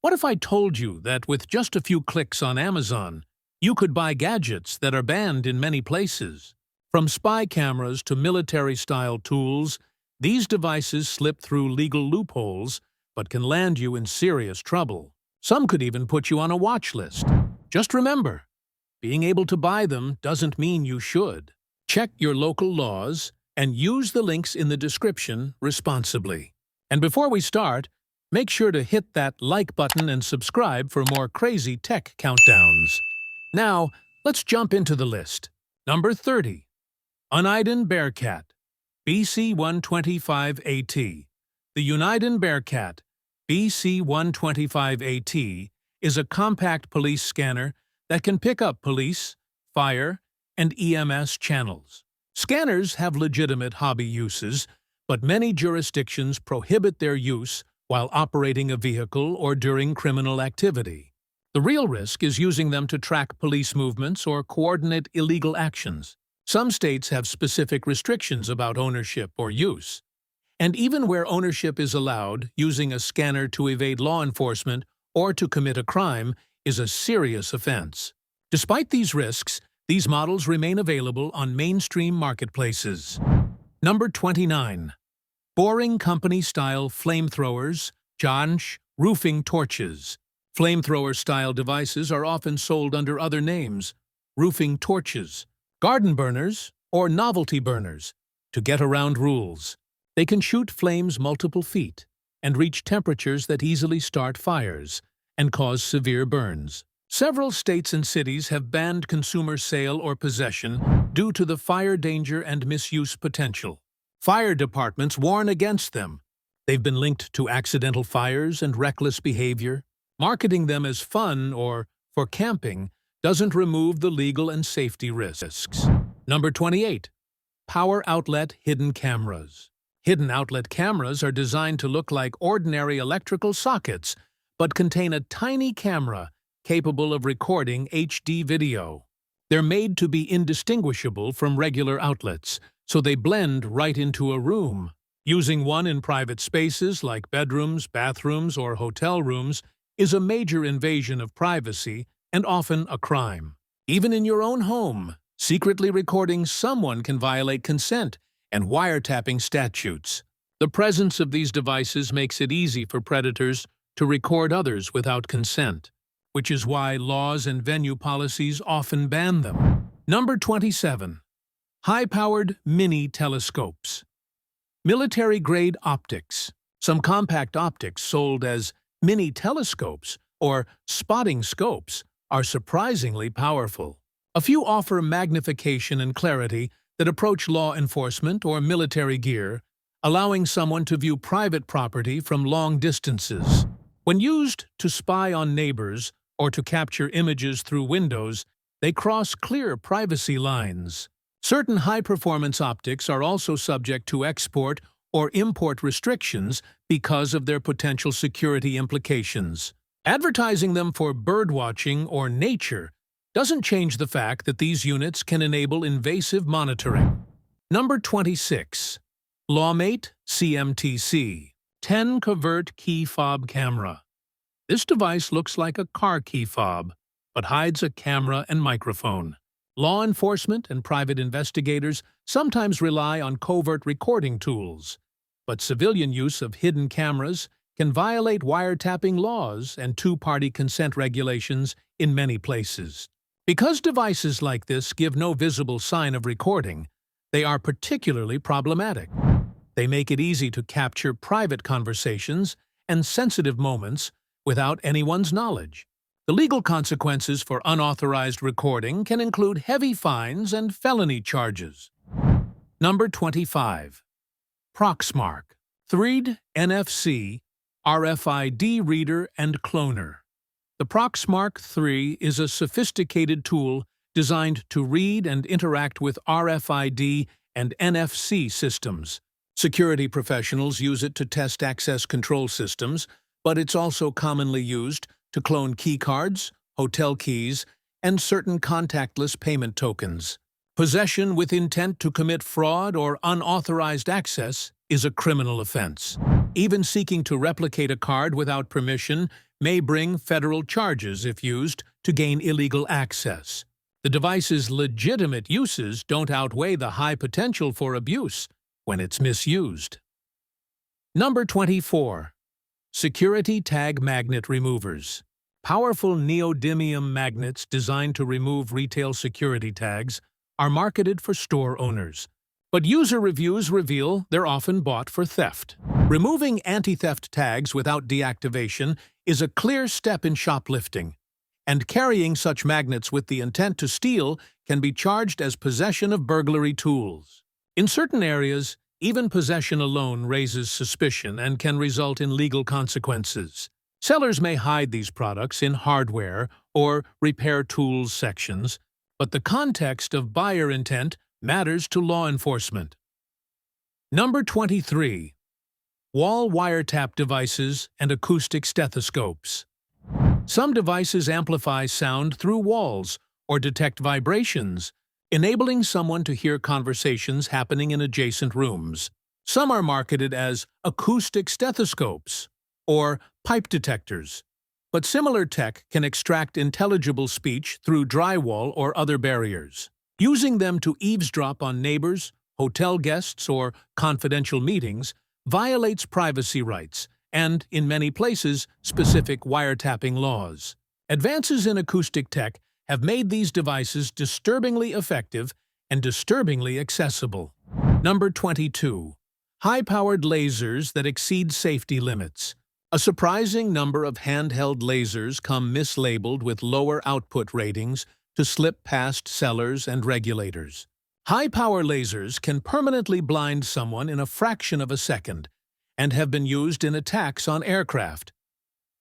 What if I told you that with just a few clicks on Amazon, you could buy gadgets that are banned in many places? From spy cameras to military-style tools, these devices slip through legal loopholes but can land you in serious trouble. Some could even put you on a watch list. Just remember, being able to buy them doesn't mean you should. Check your local laws and use the links in the description responsibly. And before we start, make sure to hit that like button and subscribe for more crazy tech countdowns. Now, let's jump into the list. Number 30. Uniden Bearcat BC125AT. The Uniden Bearcat BC125AT is a compact police scanner that can pick up police, fire, and EMS channels. Scanners have legitimate hobby uses, but many jurisdictions prohibit their use while operating a vehicle or during criminal activity. The real risk is using them to track police movements or coordinate illegal actions. Some states have specific restrictions about ownership or use. And even where ownership is allowed, using a scanner to evade law enforcement or to commit a crime is a serious offense. Despite these risks, these models remain available on mainstream marketplaces. Number 29. Boring Company-style Flamethrowers, Jansh, Roofing Torches. Flamethrower-style devices are often sold under other names: roofing torches, garden burners, or novelty burners, to get around rules. They can shoot flames multiple feet and reach temperatures that easily start fires and cause severe burns. Several states and cities have banned consumer sale or possession due to the fire danger and misuse potential. Fire departments warn against them. They've been linked to accidental fires and reckless behavior. Marketing them as fun or for camping doesn't remove the legal and safety risks. Number 28. Power Outlet Hidden Cameras. Hidden outlet cameras are designed to look like ordinary electrical sockets, but contain a tiny camera capable of recording HD video. They're made to be indistinguishable from regular outlets, so they blend right into a room. Using one in private spaces like bedrooms, bathrooms, or hotel rooms is a major invasion of privacy and often a crime. Even in your own home, secretly recording someone can violate consent and wiretapping statutes. The presence of these devices makes it easy for predators to record others without consent, which is why laws and venue policies often ban them. Number 27. High-powered mini telescopes. Military-grade optics. Some compact optics sold as mini telescopes or spotting scopes are surprisingly powerful. A few offer magnification and clarity that approach law enforcement or military gear, allowing someone to view private property from long distances. When used to spy on neighbors or to capture images through windows, they cross clear privacy lines. Certain high-performance optics are also subject to export or import restrictions because of their potential security implications. Advertising them for birdwatching or nature doesn't change the fact that these units can enable invasive monitoring. Number 26. LawMate CMTC 10 Covert Key Fob Camera. This device looks like a car key fob, but hides a camera and microphone. Law enforcement and private investigators sometimes rely on covert recording tools, but civilian use of hidden cameras can violate wiretapping laws and two-party consent regulations in many places. Because devices like this give no visible sign of recording, they are particularly problematic. They make it easy to capture private conversations and sensitive moments without anyone's knowledge. The legal consequences for unauthorized recording can include heavy fines and felony charges. Number 25. Proxmark III NFC RFID Reader and Cloner. The Proxmark III is a sophisticated tool designed to read and interact with RFID and NFC systems. Security professionals use it to test access control systems, but it's also commonly used to clone keycards, hotel keys, and certain contactless payment tokens. Possession with intent to commit fraud or unauthorized access is a criminal offense. Even seeking to replicate a card without permission may bring federal charges if used to gain illegal access. The device's legitimate uses don't outweigh the high potential for abuse when it's misused. Number 24. Security Tag Magnet Removers. Powerful neodymium magnets designed to remove retail security tags are marketed for store owners. But user reviews reveal they're often bought for theft. Removing anti-theft tags without deactivation is a clear step in shoplifting, and carrying such magnets with the intent to steal can be charged as possession of burglary tools. In certain areas, even possession alone raises suspicion and can result in legal consequences. Sellers may hide these products in hardware or repair tools sections, but the context of buyer intent matters to law enforcement. Number 23. Wall wiretap devices and acoustic stethoscopes. Some devices amplify sound through walls or detect vibrations, enabling someone to hear conversations happening in adjacent rooms. Some are marketed as acoustic stethoscopes or pipe detectors, but similar tech can extract intelligible speech through drywall or other barriers. Using them to eavesdrop on neighbors, hotel guests, or confidential meetings violates privacy rights and, in many places, specific wiretapping laws. Advances in acoustic tech have made these devices disturbingly effective and disturbingly accessible. Number 22. High-powered lasers that exceed safety limits. A surprising number of handheld lasers come mislabeled with lower output ratings to slip past sellers and regulators. High-power lasers can permanently blind someone in a fraction of a second and have been used in attacks on aircraft,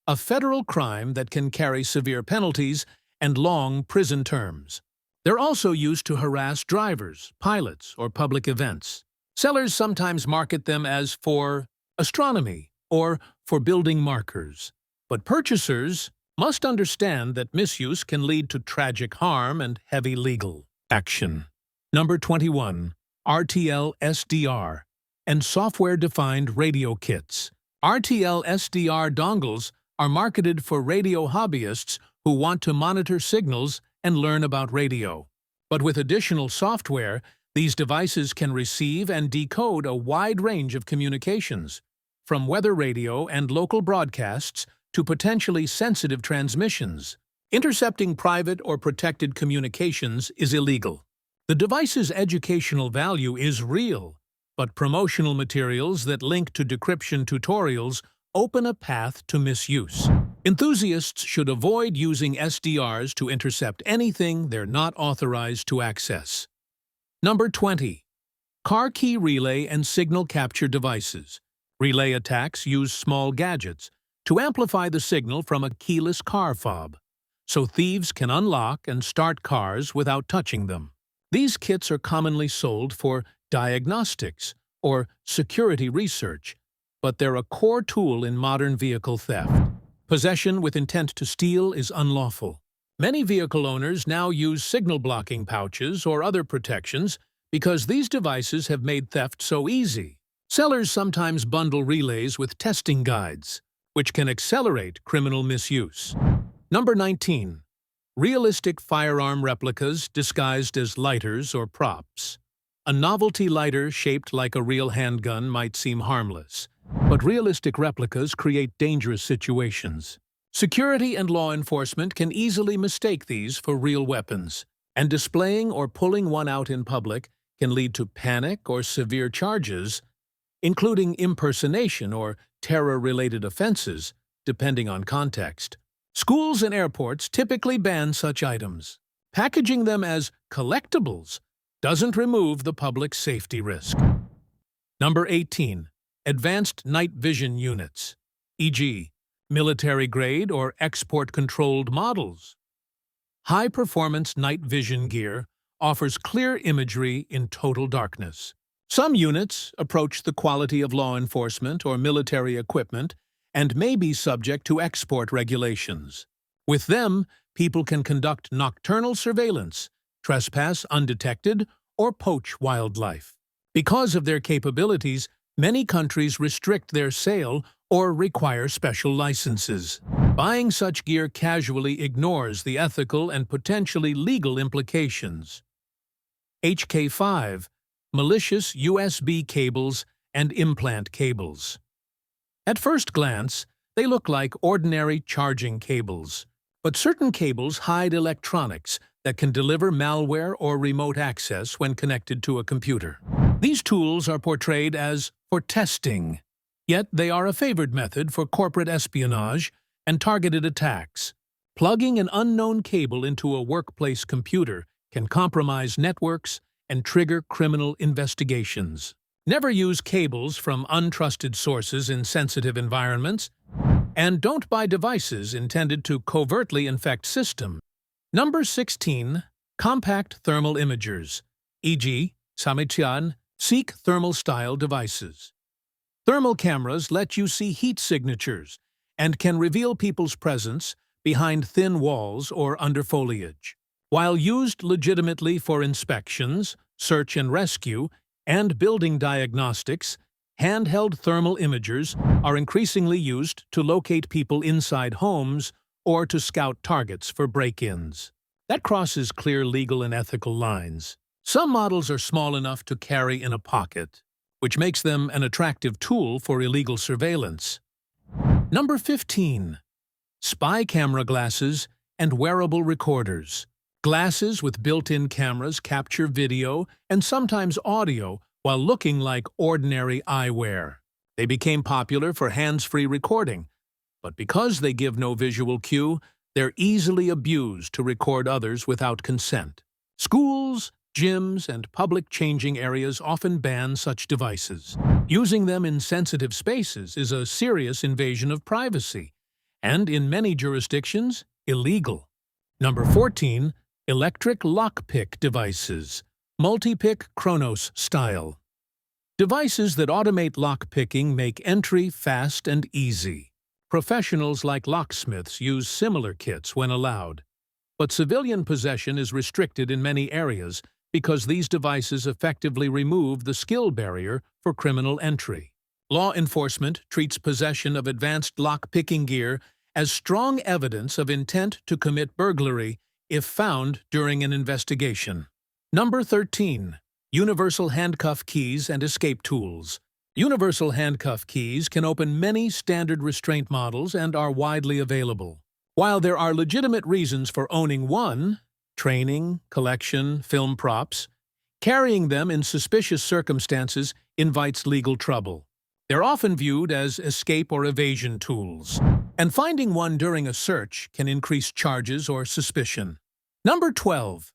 a federal crime that can carry severe penalties and long prison terms. They're also used to harass drivers, pilots, or public events. Sellers sometimes market them as for astronomy or for building markers, but purchasers must understand that misuse can lead to tragic harm and heavy legal action. Number 21. RTL-SDR and software-defined radio kits. RTL-SDR dongles are marketed for radio hobbyists who want to monitor signals and learn about radio. But with additional software, these devices can receive and decode a wide range of communications, from weather radio and local broadcasts to potentially sensitive transmissions. Intercepting private or protected communications is illegal. The device's educational value is real, but promotional materials that link to decryption tutorials open a path to misuse. Enthusiasts should avoid using SDRs to intercept anything they're not authorized to access. Number 20. Car key relay and signal capture devices. Relay attacks use small gadgets to amplify the signal from a keyless car fob, so thieves can unlock and start cars without touching them. These kits are commonly sold for diagnostics or security research, but they're a core tool in modern vehicle theft. Possession with intent to steal is unlawful. Many vehicle owners now use signal blocking pouches or other protections because these devices have made theft so easy. Sellers sometimes bundle relays with testing guides, which can accelerate criminal misuse. Number 19. Realistic firearm replicas disguised as lighters or props. A novelty lighter shaped like a real handgun might seem harmless, but realistic replicas create dangerous situations. Security and law enforcement can easily mistake these for real weapons, and displaying or pulling one out in public can lead to panic or severe charges, including impersonation or terror-related offenses, depending on context. Schools and airports typically ban such items. Packaging them as collectibles doesn't remove the public's safety risk. Number 18. Advanced night vision units, e.g., military-grade or export-controlled models. High-performance night vision gear offers clear imagery in total darkness. Some units approach the quality of law enforcement or military equipment and may be subject to export regulations. With them, people can conduct nocturnal surveillance, trespass undetected, or poach wildlife. Because of their capabilities, many countries restrict their sale or require special licenses. Buying such gear casually ignores the ethical and potentially legal implications. HK5, malicious USB cables and implant cables. At first glance, they look like ordinary charging cables, but certain cables hide electronics that can deliver malware or remote access when connected to a computer. These tools are portrayed as for testing, yet they are a favored method for corporate espionage and targeted attacks. Plugging an unknown cable into a workplace computer can compromise networks and trigger criminal investigations. Never use cables from untrusted sources in sensitive environments, and don't buy devices intended to covertly infect systems. Number 16. Compact thermal imagers, e.g., Samitian, seek thermal-style devices. Thermal cameras let you see heat signatures and can reveal people's presence behind thin walls or under foliage. While used legitimately for inspections, search and rescue, and building diagnostics, handheld thermal imagers are increasingly used to locate people inside homes or to scout targets for break-ins. That crosses clear legal and ethical lines. Some models are small enough to carry in a pocket, which makes them an attractive tool for illegal surveillance. Number 15. Spy camera glasses and wearable recorders. Glasses with built-in cameras capture video and sometimes audio while looking like ordinary eyewear. They became popular for hands-free recording, but because they give no visual cue, they're easily abused to record others without consent. Schools, gyms, and public changing areas often ban such devices. Using them in sensitive spaces is a serious invasion of privacy, and in many jurisdictions, illegal. Number 14. Electric lockpick devices, multi-pick Chronos style. Devices that automate lockpicking make entry fast and easy. Professionals like locksmiths use similar kits when allowed, but civilian possession is restricted in many areas because these devices effectively remove the skill barrier for criminal entry. Law enforcement treats possession of advanced lockpicking gear as strong evidence of intent to commit burglary if found during an investigation. Number 13. Universal handcuff keys and escape tools. Universal handcuff keys can open many standard restraint models and are widely available. While there are legitimate reasons for owning one, training, collection, film props, carrying them in suspicious circumstances invites legal trouble. They're often viewed as escape or evasion tools, and finding one during a search can increase charges or suspicion. Number 12.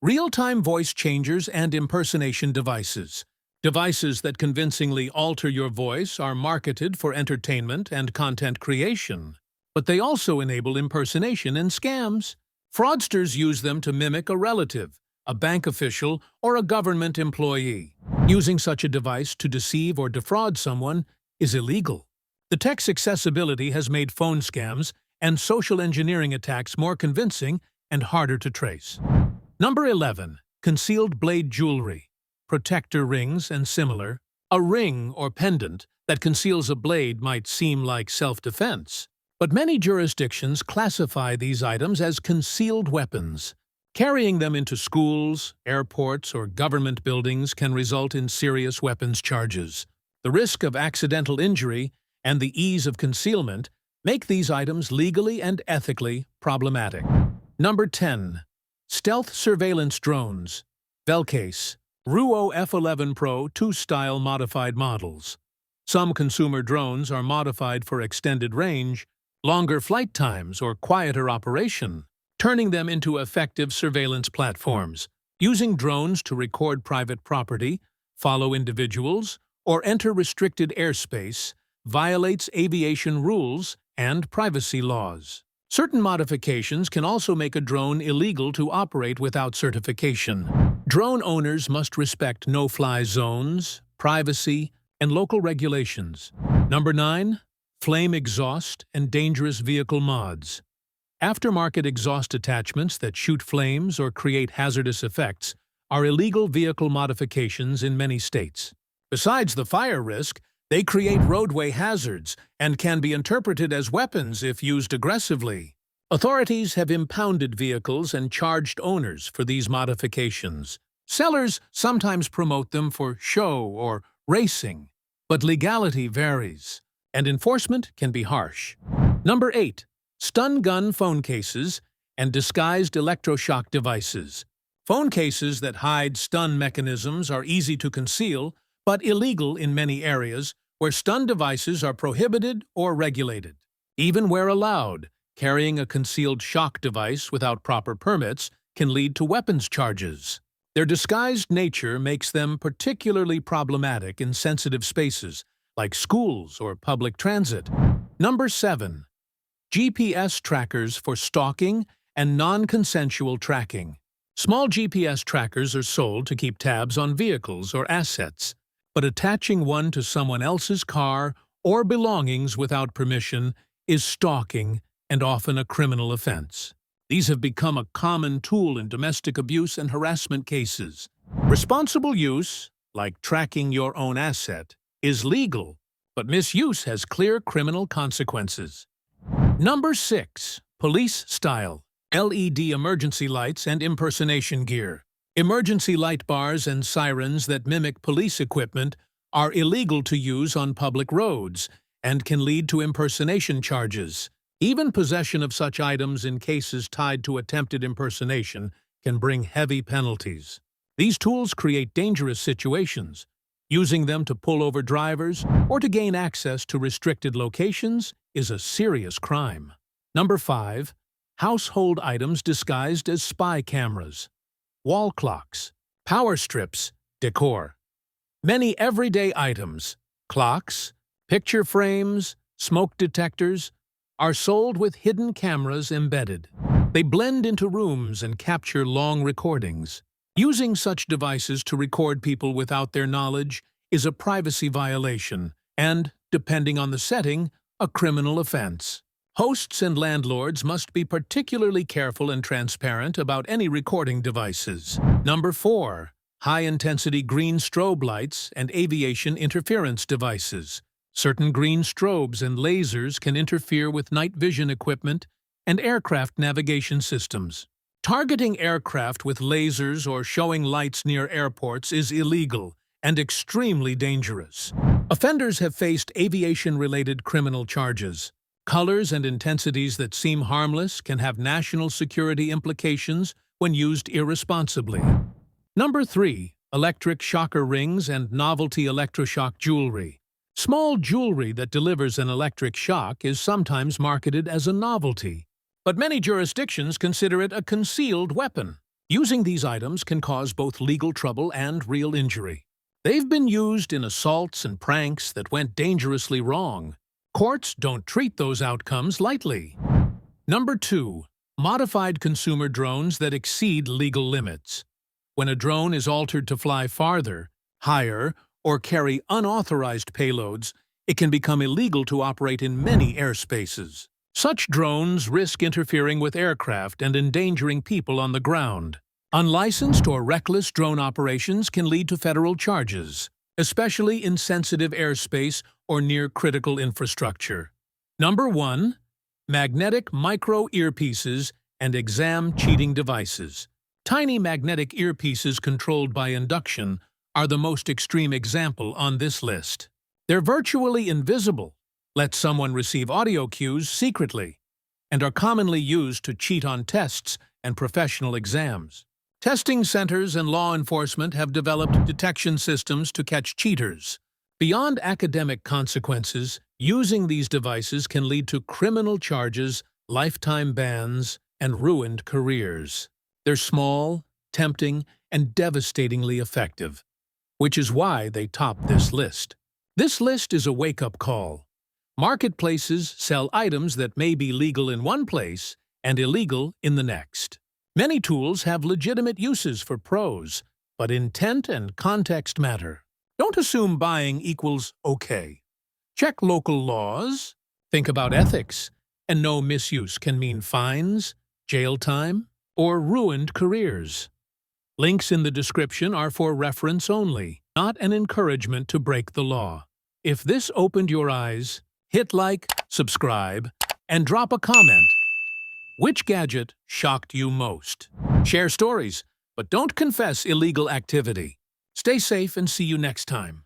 Real-time voice changers and impersonation devices. Devices that convincingly alter your voice are marketed for entertainment and content creation, but they also enable impersonation and scams. Fraudsters use them to mimic a relative, a bank official, or a government employee. Using such a device to deceive or defraud someone is illegal. The tech's accessibility has made phone scams and social engineering attacks more convincing and harder to trace. Number 11. Concealed blade jewelry, protector rings, and similar. A ring or pendant that conceals a blade might seem like self-defense, but many jurisdictions classify these items as concealed weapons. Carrying them into schools, airports, or government buildings can result in serious weapons charges. The risk of accidental injury and the ease of concealment make these items legally and ethically problematic. Number 10. Stealth surveillance drones. Velcase, Ruo F11 Pro 2-style modified models. Some consumer drones are modified for extended range, longer flight times, or quieter operation, turning them into effective surveillance platforms. Using drones to record private property, follow individuals, or enter restricted airspace violates aviation rules and privacy laws. Certain modifications can also make a drone illegal to operate without certification. Drone owners must respect no-fly zones, privacy, and local regulations. Number 9. Flame exhaust and dangerous vehicle mods. Aftermarket exhaust attachments that shoot flames or create hazardous effects are illegal vehicle modifications in many states. Besides the fire risk, They create roadway hazards and can be interpreted as weapons if used aggressively. Authorities have impounded vehicles and charged owners for these modifications. Sellers sometimes promote them for show or racing, but legality varies, and enforcement can be harsh. Number 8. Stun gun phone cases and disguised electroshock devices. Phone cases that hide stun mechanisms are easy to conceal, but illegal in many areas where stun devices are prohibited or regulated. Even where allowed, carrying a concealed shock device without proper permits can lead to weapons charges. Their disguised nature makes them particularly problematic in sensitive spaces, like schools or public transit. Number 7. GPS trackers for stalking and non-consensual tracking. Small GPS trackers are sold to keep tabs on vehicles or assets, but attaching one to someone else's car or belongings without permission is stalking and often a criminal offense. These have become a common tool in domestic abuse and harassment cases. Responsible use, like tracking your own asset, is legal, but misuse has clear criminal consequences. Number 6. Police-style LED emergency lights and impersonation gear. Emergency light bars and sirens that mimic police equipment are illegal to use on public roads and can lead to impersonation charges. Even possession of such items in cases tied to attempted impersonation can bring heavy penalties. These tools create dangerous situations. Using them to pull over drivers or to gain access to restricted locations is a serious crime. Number 5. Household items disguised as spy cameras. Wall clocks, power strips, decor. Many everyday items, clocks, picture frames, smoke detectors, are sold with hidden cameras embedded. They blend into rooms and capture long recordings. Using such devices to record people without their knowledge is a privacy violation and, depending on the setting, a criminal offense. Hosts and landlords must be particularly careful and transparent about any recording devices. Number 4. High-intensity green strobe lights and aviation interference devices. Certain green strobes and lasers can interfere with night vision equipment and aircraft navigation systems. Targeting aircraft with lasers or showing lights near airports is illegal and extremely dangerous. Offenders have faced aviation-related criminal charges. Colors and intensities that seem harmless can have national security implications when used irresponsibly. Number 3. Electric shocker rings and novelty electroshock jewelry. Small jewelry that delivers an electric shock is sometimes marketed as a novelty, but many jurisdictions consider it a concealed weapon. Using these items can cause both legal trouble and real injury. They've been used in assaults and pranks that went dangerously wrong. Courts don't treat those outcomes lightly. Number 2. Modified consumer drones that exceed legal limits. When a drone is altered to fly farther, higher, or carry unauthorized payloads, it can become illegal to operate in many airspaces. Such drones risk interfering with aircraft and endangering people on the ground. Unlicensed or reckless drone operations can lead to federal charges, especially in sensitive airspace or near critical infrastructure. Number 1. Magnetic micro earpieces and exam cheating devices. Tiny magnetic earpieces controlled by induction are the most extreme example on this list. They're virtually invisible, let someone receive audio cues secretly, and are commonly used to cheat on tests and professional exams. Testing centers and law enforcement have developed detection systems to catch cheaters. Beyond academic consequences, using these devices can lead to criminal charges, lifetime bans, and ruined careers. They're small, tempting, and devastatingly effective, which is why they top this list. This list is a wake-up call. Marketplaces sell items that may be legal in one place and illegal in the next. Many tools have legitimate uses for pros, but intent and context matter. Don't assume buying equals okay. Check local laws, think about ethics, and know misuse can mean fines, jail time, or ruined careers. Links in the description are for reference only, not an encouragement to break the law. If this opened your eyes, hit like, subscribe, and drop a comment. Which gadget shocked you most? Share stories, but don't confess illegal activity. Stay safe and see you next time.